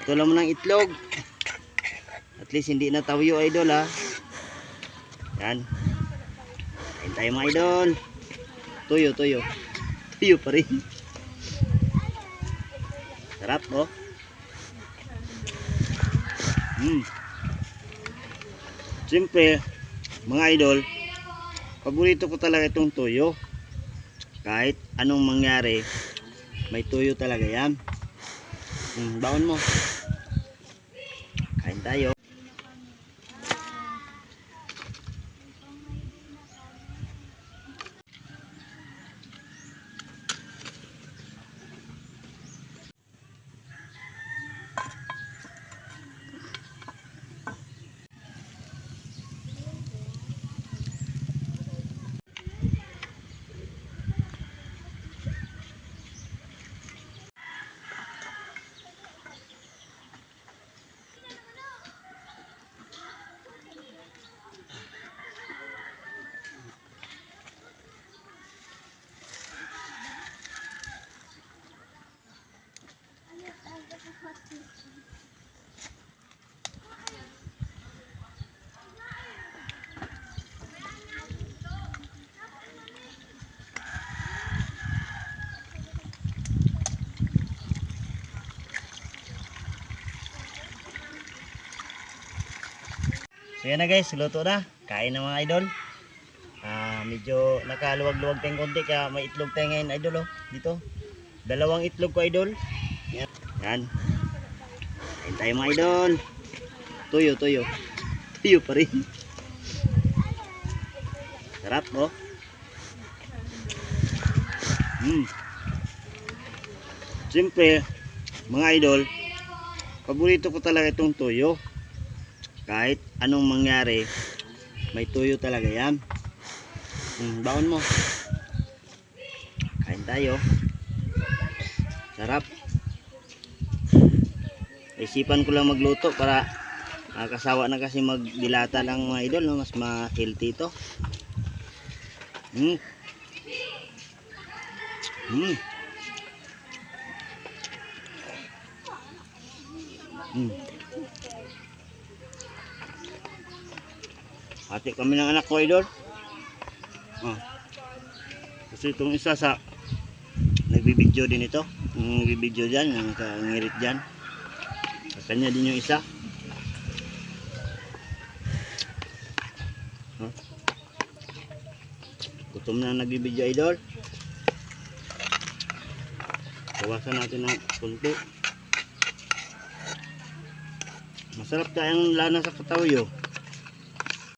Tulang mo ng itlog. At least hindi na tawyo, idol, ha. Yan. Kain tayo, mga idol. Tuyo. Tuyo pa rin. Sarap, oh. Siyempre, mga idol, paborito ko talaga itong tuyo. Kahit anong mangyari, may tuyo talaga yan. Baon mo. Kain tayo. So yan na guys, luto na. Kain na, mga idol. Medyo nakaluwag-luwag tayong konti kaya may itlog tayo ngayon, idol, oh. Dito. 2 itlog ko, idol. Yan. Kain tayo, mga idol. Tuyo. Tuyo pa rin. Sarap, oh. Siyempre, mga idol, paborito ko talaga itong tuyo. Kahit anong mangyari, may tuyo talaga yan. Baon mo. Kain tayo. Sarap. Isipan ko lang magluto para kasawa na kasi magdilata lang, mga idol, no? Mas ma-healthy ito. Hati kami ng anak ko, idol. Kasi itong isa sa nagbibideo din ito. Nagbibideo dyan, nangirit dyan. Sa kanya din yung isa. Gutom na nagbibideo, idol. Bawasan natin ng kunti. Masarap tayong lana sa katawyo.